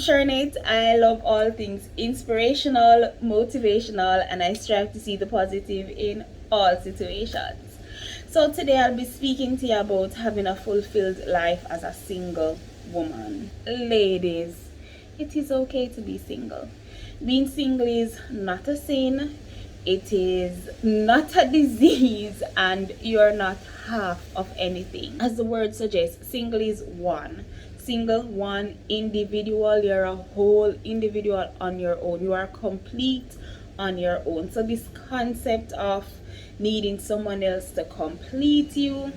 Shernette. I love all things inspirational, motivational, and I strive to see the positive in all situations. So today I'll be speaking to you about having a fulfilled life as a single woman. Ladies, it is okay to be single. Being single is not a sin, it is not a disease, and you're not half of anything. As the word suggests, single is one. Single, one, individual. You're a whole individual on your own. You are complete on your own. So this concept of needing someone else to complete you,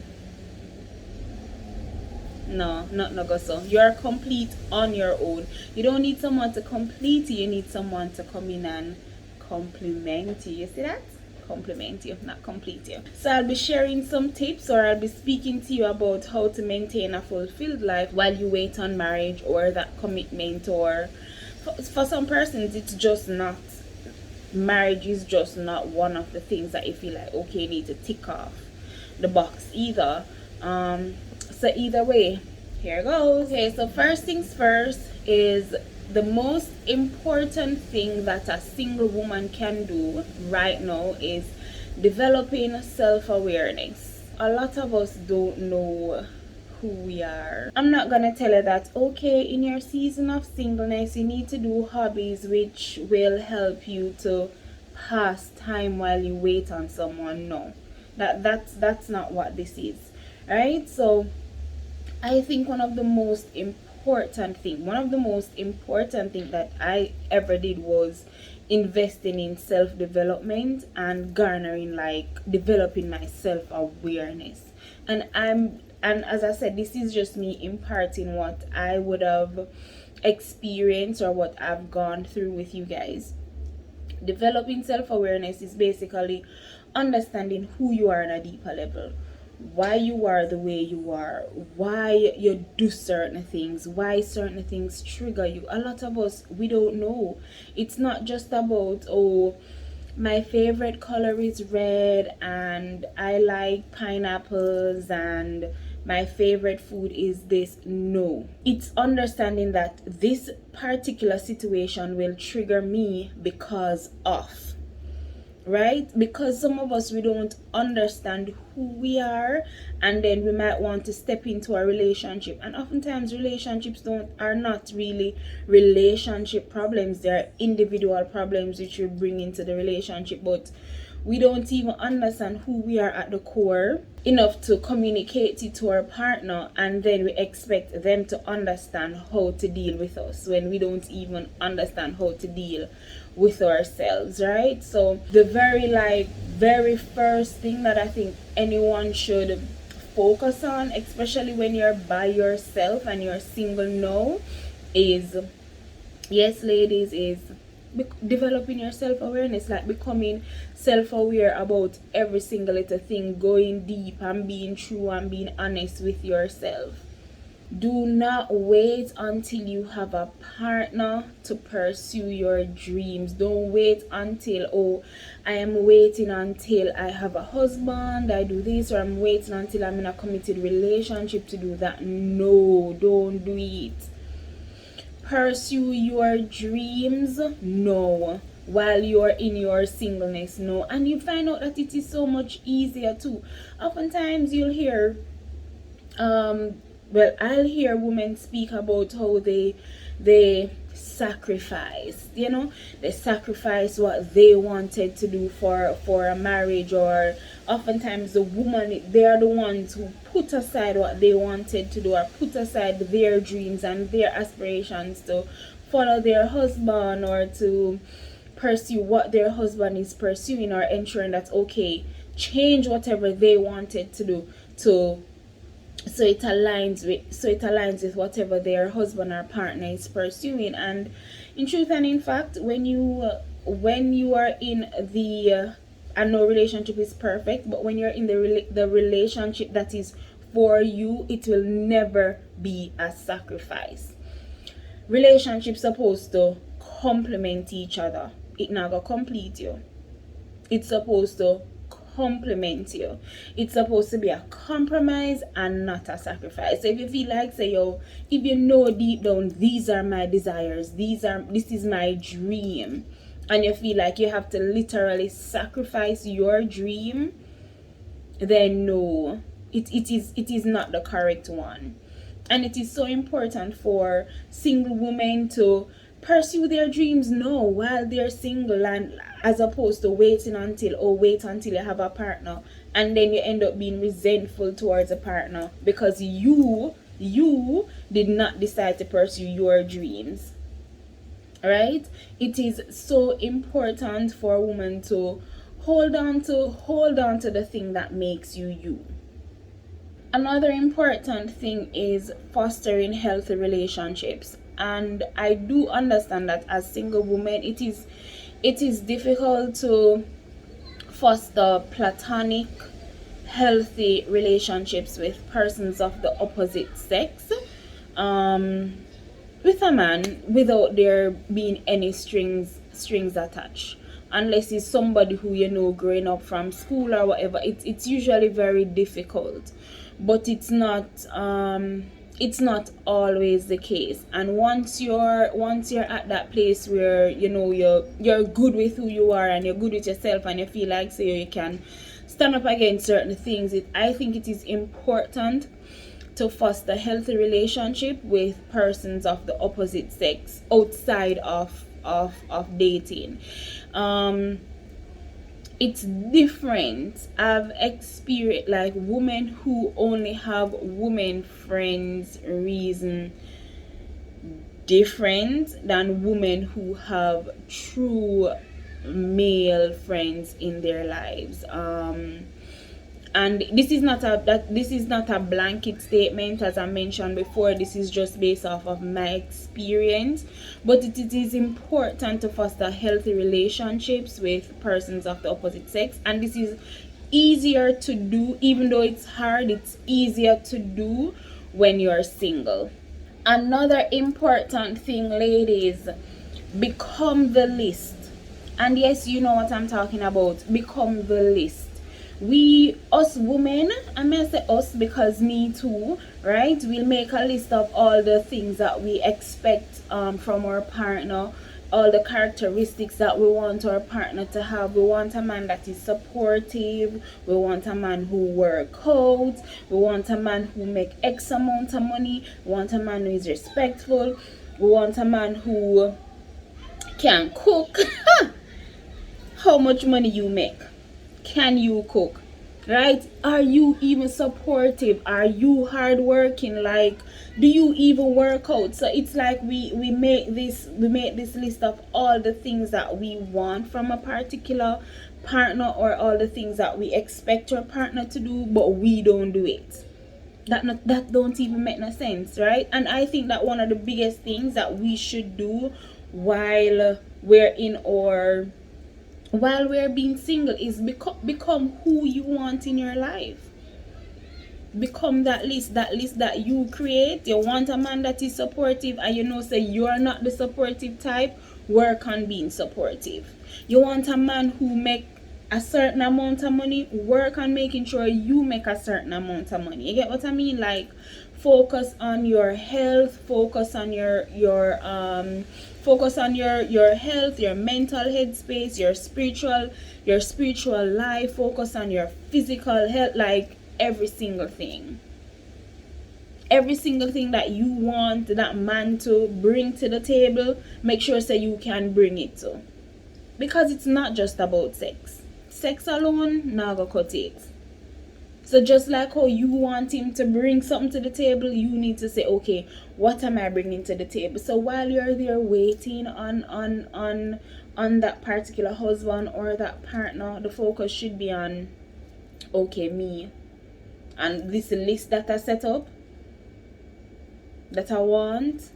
no, not no go so. You're complete on your own. You don't need someone to complete you. You need someone to come in and compliment you. You see that? Compliment you, not complete you. So I'll be sharing some tips, or I'll be speaking to you about how to maintain a fulfilled life while you wait on marriage or that commitment. Or for some persons, it's just not, marriage is just not one of the things that you feel like, okay, you need to tick off the box either. So either way, here goes. Okay, so first things first is the most important thing that a single woman can do right now is developing self-awareness. A lot of us don't know who we are. I'm not gonna tell you that, okay, in your season of singleness you need to do hobbies which will help you to pass time while you wait on someone. No, that's not what this is, right? So I think one of the most important thing that I ever did was investing in self-development and garnering, like, developing my self-awareness. And as I said, this is just me imparting what I would have experienced or what I've gone through with you guys. Developing self-awareness is basically understanding who you are on a deeper level, why you are the way you are, why you do certain things, why certain things trigger you. A lot of us, we don't know. It's not just about, oh, my favorite color is red and I like pineapples and my favorite food is this. No, it's understanding that this particular situation will trigger me because of, right? Because some of us, we don't understand who we are, and then we might want to step into a relationship, and oftentimes relationships are not really relationship problems. They're individual problems which we bring into the relationship, but we don't even understand who we are at the core enough to communicate it to our partner, and then we expect them to understand how to deal with us when we don't even understand how to deal with ourselves, right? So the very first thing that I think anyone should focus on, especially when you're by yourself and you're single now, is, yes ladies, is developing your self-awareness, like becoming self-aware about every single little thing, going deep and being true and being honest with yourself. Do not wait until you have a partner to pursue your dreams. Don't wait until, oh, I am waiting until I have a husband, I do this, or I'm waiting until I'm in a committed relationship to do that. No, don't do it. Pursue your dreams now while you're in your singleness now, and you find out that it is so much easier too. Oftentimes you'll hear I'll hear women speak about how they sacrifice, they sacrifice what they wanted to do for a marriage, or oftentimes the woman, they are the ones who put aside what they wanted to do, or put aside their dreams and their aspirations to follow their husband, or to pursue what their husband is pursuing, or ensuring that, okay, change whatever they wanted to do so it aligns with whatever their husband or partner is pursuing. And in truth and in fact, when you are in the and no relationship is perfect, but when you're in the relationship that is for you, it will never be a sacrifice. Relationships supposed to complement each other. It not gonna complete you. It's supposed to complement you. It's supposed to be a compromise and not a sacrifice. So if you feel like, say, yo, if you know deep down, these are my desires, this is my dream, and you feel like you have to literally sacrifice your dream, then no, it is not the correct one. And it is so important for single women to pursue their dreams now while they're single, and as opposed to wait until you have a partner and then you end up being resentful towards a partner because you did not decide to pursue your dreams. Right? It is so important for a woman to hold on to the thing that makes you you. Another important thing is fostering healthy relationships. And I do understand that as single women, it is difficult to foster platonic healthy relationships with persons of the opposite sex, with a man, without there being any strings attached, unless it's somebody who you know growing up from school or whatever. It's usually very difficult, but it's not always the case. And once you're at that place where you know you're good with who you are and you're good with yourself and you feel like you can stand up against certain things, I think it is important to foster healthy relationship with persons of the opposite sex outside of dating. It's different. I've experienced like women who only have women friends reason different than women who have true male friends in their lives. And this is not a blanket statement, as I mentioned before. This is just based off of my experience, but it is important to foster healthy relationships with persons of the opposite sex, and this is easier to do. Even though it's hard, it's easier to do when you're single. Another important thing, ladies, become the list. And yes, you know what I'm talking about. Become the list. Us women, I may say us because me too, right? We'll make a list of all the things that we expect from our partner, all the characteristics that we want our partner to have. We want a man that is supportive. We want a man who works out. We want a man who make X amount of money. We want a man who is respectful. We want a man who can cook. How much money you make? Can you cook? Right? Are you even supportive? Are you hardworking? Like, do you even work out? So it's like we make this list of all the things that we want from a particular partner, or all the things that we expect our partner to do, but we don't do it. That don't even make no sense, right? And I think that one of the biggest things that we should do while we're being single is become who you want in your life. Become that list that you create. You want a man that is supportive, and you know say you're not the supportive type. Work on being supportive. You want a man who make a certain amount of money. Work on making sure you make a certain amount of money. You get what I mean? Like, focus on your health, focus on your health, your mental headspace, your spiritual life. Focus on your physical health, like every single thing that you want that man to bring to the table. Make sure so you can bring it to, because it's not just about sex alone not gonna cut it. So just like how you want him to bring something to the table, you need to say, okay, what am I bringing to the table? So while you're there waiting on that particular husband or that partner, the focus should be on, okay, me and this list that I set up that I want.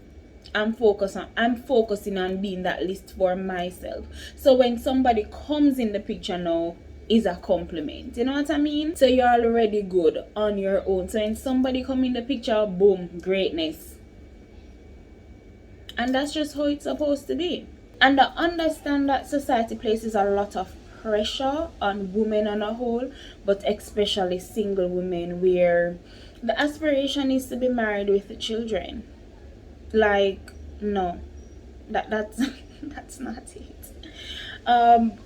I'm focusing on being that list for myself. So when somebody comes in the picture now, is a compliment. You know what I mean? So you're already good on your own. So when somebody come in the picture, boom, greatness. And that's just how it's supposed to be. And I understand that society places a lot of pressure on women on a whole, but especially single women, where the aspiration is to be married with children. Like, no, that's that's not it.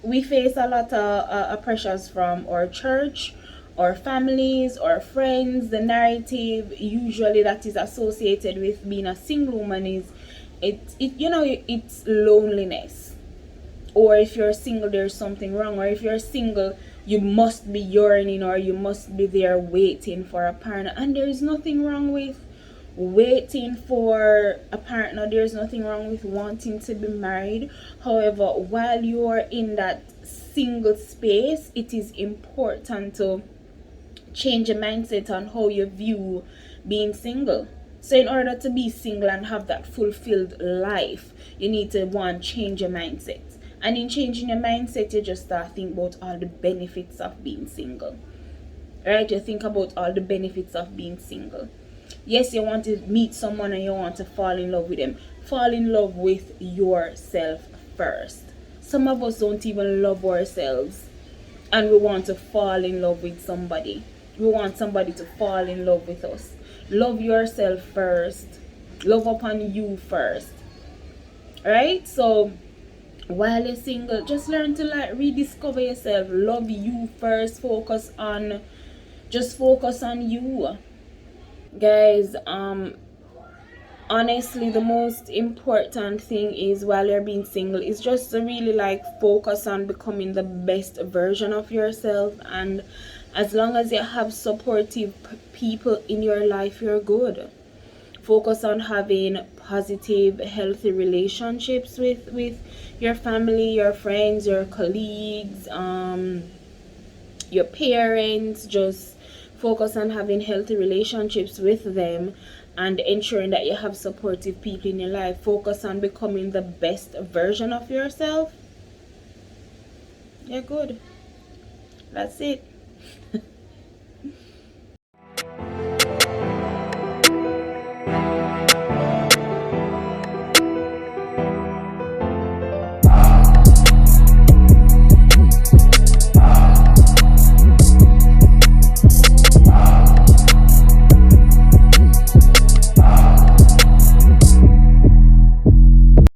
We face a lot of pressures from our church, our families, our friends. The narrative usually that is associated with being a single woman is it's loneliness. Or if you're single, there's something wrong. Or if you're single, you must be yearning, or you must be there waiting for a partner. And there's nothing wrong with waiting for a partner. There's nothing wrong with wanting to be married. However, while you are in that single space, it is important to change your mindset on how you view being single. So in order to be single and have that fulfilled life, you need to change your mindset. And in changing your mindset, you just start thinking about all the benefits of being single. Right? You think about all the benefits of being single. Yes, you want to meet someone and you want to fall in love with them. Fall in love with yourself first. Some of us don't even love ourselves, and we want to fall in love with somebody. We want somebody to fall in love with us. Love yourself first. Love upon you first. Right? So while you're single, just learn to rediscover yourself. Love you first. Focus on you. Guys, honestly, the most important thing is, while you're being single, is just to really focus on becoming the best version of yourself. And as long as you have supportive people in your life, you're good. Focus on having positive, healthy relationships with your family, your friends, your colleagues, your parents. Just focus on having healthy relationships with them and ensuring that you have supportive people in your life. Focus on becoming the best version of yourself. You're good. That's it.